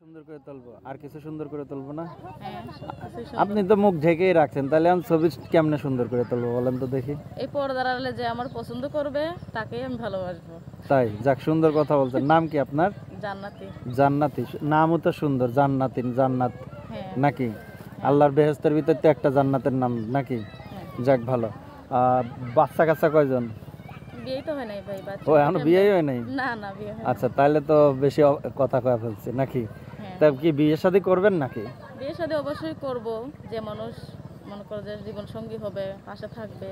সুন্দর করে তুলবো আর কিছু সুন্দর করে তুলবো না। হ্যাঁ, আপনি তো মুখ ঢেকেই রাখছেন, তাহলে আমি ছবি কেমনে সুন্দর করে তুলবো বলেন তো দেখি। এই পর্দার আড়ালে যে আমার পছন্দ করবে তাকেই আমি ভালোবাসবো। তাই যাক, সুন্দর কথা বলছেন। নাম কি আপনার? জান্নাতি। জান্নাতি, নামও তো সুন্দর, জান্নাতি, জান্নাত হ্যাঁ নাকি? আল্লাহর বেহেশতের ভিতর তো একটা জান্নাতের নাম নাকি? হ্যাঁ। যাক ভালো। বাচ্চা কাচ্চা কয়জন? বিয়েই তো হয় নাই ভাই, বাচ্চা ও এখনো বিয়েই হয় নাই? না না, বিয়ে হয় আচ্ছা, তাহলে তো বেশি কথা কয়ে ফেলছি নাকি? হ্যাঁ। তা কি বিয়ে শাদী করবেন নাকি? বিয়ে শাদী অবশ্যই করব। যে মানুষ মনে করে যে জীবন সঙ্গী হবে, পাশে থাকবে,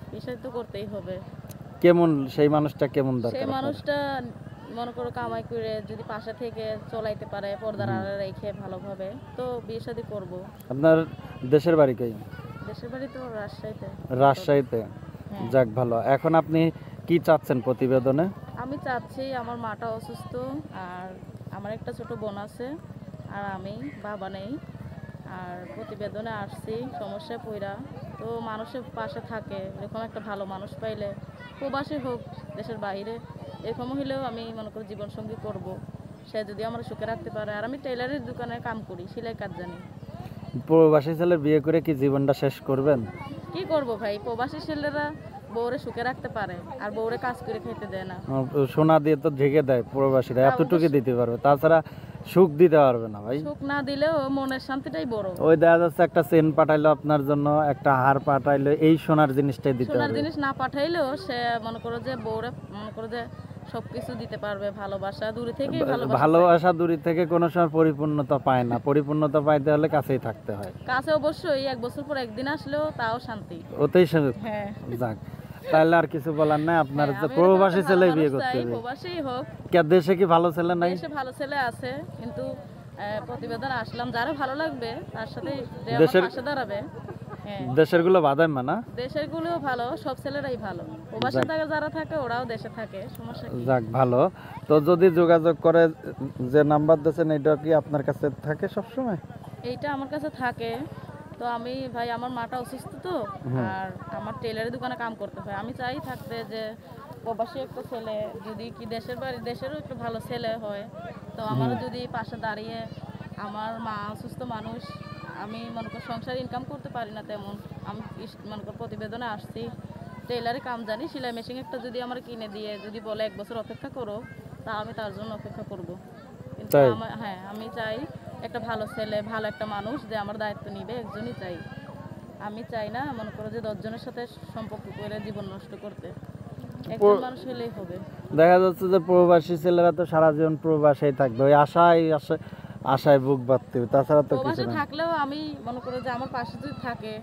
বিয়ে শাদী তো করতেই হবে। কেমন সেই মানুষটা, কেমন দরকার সেই আপনার? মানুষটা মনে করো কামাই করে যদি পাশে থেকে চলাইতে পারে, পর্দার আড়ালে রেখে ভালোভাবে, তো বিয়ে শাদী করব। আপনার দেশের বাড়ি কই? দেশের বাড়ি তো রাজশাহীতে। রাজশাহীতে। হ্যাঁ। যাক ভালো। এখন আপনি কি চাচ্ছেন প্রতিবেদনে? আমি চাচ্ছি, আমার মাটা অসুস্থ, আর আমার একটা ছোট বোন আছে, আর আমি, বাবা নেই। আর প্রতিবেদনে আসছি সমস্যায় পইরা, তো মানুষের পাশে থাকে এরকম একটা ভালো মানুষ পাইলে, প্রবাসী হোক দেশের বাইরে, এরকম হইলেও আমি মনে করি জীবনসঙ্গী করব। সে যদি আমার সুখে রাখতে পারে। আর আমি টেলারের দোকানে কাম করি, সেলাই কাজ জানি। প্রবাসী ছেলে বিয়ে করে কি জীবনটা শেষ করবেন? কি করব ভাই, প্রবাসী ছেলেরা বউরে সুখে রাখতে পারে, আর বউরে কাজ করে খেতে দেয় না। সোনা দিয়ে তো ঢেকে দেয় প্রবাসীরা, এতটুকু দিতে পারবে, তাছাড়া সুখ দিতে পারবে না ভাই। সুখ না দিলেও মনের শান্তিটাই বড়। ওই দেখা যাচ্ছে একটা চেন পাঠাইলো আপনার জন্য, একটা হার পাঠাইলো, এই সোনার জিনিসটাই দিতে সোনার হবে। জিনিস না পাঠাইলেও সে মনে করো যে বউরে মনে করো যে সবকিছু দিতে পারবে। ভালোবাসা দূরে থেকে ভালোবাসা দূরে থেকে কোনো সময় পরিপূর্ণতা পায় না, পরিপূর্ণতা পাইতে হলে কাছেই থাকতে হয়। কাছে অবশ্যই, এক বছর পর একদিন আসলেও তাও শান্তি। ওতেই সুখ। হ্যাঁ। যাক, তাহলে আর কিছু বলার নাই। আপনার হ্যাঁ, যে আমি প্রবাসী এরকম ছেলে ভালো বিয়ে মানুষ করতে চাই, হবে। প্রবাসী হোক। কে দেশে কি ভালো ছেলে নাই? দেশে ভালো ছেলে আছে, কিন্তু প্রতিবেদন আসলাম, যারা ভালো লাগবে তার সাথে যে আমার দেশের- পাশে দাঁড়াবে। হ্যাঁ, দেশের গুলো বাদাম মানা। দেশের গুলোও ভালো, সব ছেলেরাই ভালো। প্রবাসী থাকে যারা থাকে, ওরাও দেশে থাকে, সমস্যা কি? যাক ভালো। তো যদি যোগাযোগ করে, যে নাম্বার দিয়েছেন এটা কি আপনার কাছে থাকে সব সময়? এইটা আমার কাছে থাকে। তো আমি ভাই, আমার মাটা অসুস্থ তো, আর আমার টেলারের দোকানে কাম করতে হয়। আমি চাই থাকতে যে প্রবাসী একটা ছেলে যদি কি দেশের বাড়ি, দেশেরও একটু ভালো ছেলে হয়, তো আমারও যদি পাশে দাঁড়িয়ে, আমার মা অসুস্থ মানুষ, আমি মনে করি সংসার ইনকাম করতে পারি না তেমন, আমি মনে করি প্রতিবেদনে আসছি, টেলারে কাম জানি, সেলাই মেশিন একটা যদি আমার কিনে দিয়ে যদি বলে 1 বছর অপেক্ষা করো, তা আমি তার জন্য অপেক্ষা করব। কিন্তু হ্যাঁ, আমি চাই একটা ভালো ছেলে, ভালো একটা মানুষ যে আমার দায়িত্ব নিবে, একজনই চাই। আমি চাই না মনে করো যে 10 জনের সাথে সম্পর্ক করে জীবন নষ্ট করতে। একজন মানুষ হলেই হবে। দেখা যাচ্ছে যে প্রবাসী ছেলেরা তো সারা জীবন প্রবাসেই থাকবে, ওই আশায় আশায় বুক বাঁধতে হবে, তাছাড়া তো কিছু প্রবাসে না। থাকলেও আমি মনে করো যে আমার পাশে যদি থাকে,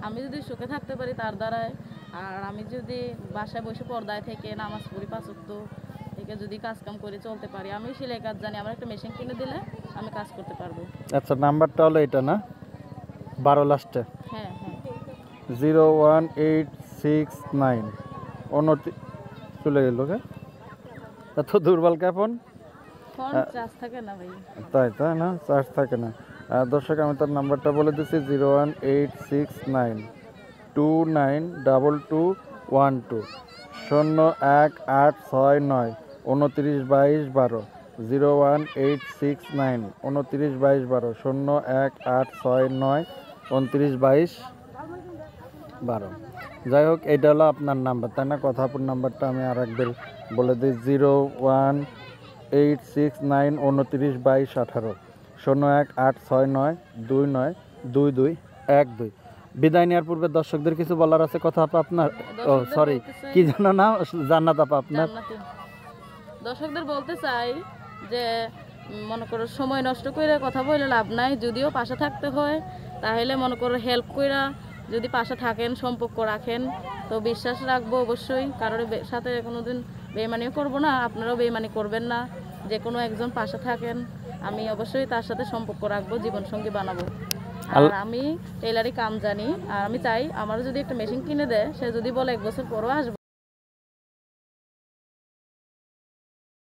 আমি যদি সুখে থাকতে পারি তার দ্বারায়, আর আমি যদি বাসায় বসে পর্দায় থেকে নামাজ পড়ি 5 ওয়াক্ত থেকে যদি কাজ কাম করে চলতে পারি, আমি সেলাই কাজ জানি, আমার একটা মেশিন কিনে দিলে আমি কাজ করতে পারবো। আচ্ছা, নাম্বারটা হলো এটা না, 12 লাস্টে? হ্যাঁ হ্যাঁ। 01869 চলে গেল কে? এত দুর্বল কেমন? ফোন চার্জ থাকে না ভাই। তাই না, চার্জ থাকে না। দর্শক, আমি তার নাম্বারটা বলে দিচ্ছি, 01869292212 01869 292212 01869 292212 01869 292212। যাই হোক, এটা হলো আপনার নাম্বার তাই না? কথাপুর নাম্বারটা আমি আর একবার বলে দিই, 01869 292218 01869 292212। বিদায় নেওয়ার পূর্বে দর্শকদের কিছু বলার আছে কথা আপা আপনার? ও সরি, কি জানো না, জান্নাত আপা আপনার? জান্নাতি। দর্শকদের বলতে চাই যে মনে করো সময় নষ্ট করে কথা বলে লাভ নাই, যদিও পাশে থাকতে হয়, তাহলে মনে করো হেল্প কইরা যদি পাশে থাকেন, সম্পর্ক রাখেন, তো বিশ্বাস রাখবো অবশ্যই, কারোর সাথে কোনোদিন বেইমানিও করবো না, আপনারাও বেইমানি করবেন না। যে কোনো একজন পাশে থাকেন, আমি অবশ্যই তার সাথে সম্পর্ক রাখবো, জীবনসঙ্গী বানাবো। আর আমি টেলারি কাম জানি, আর আমি চাই আমারও যদি একটা মেশিন কিনে দেয়, সে যদি বলে 1 বছর পরও আসবো।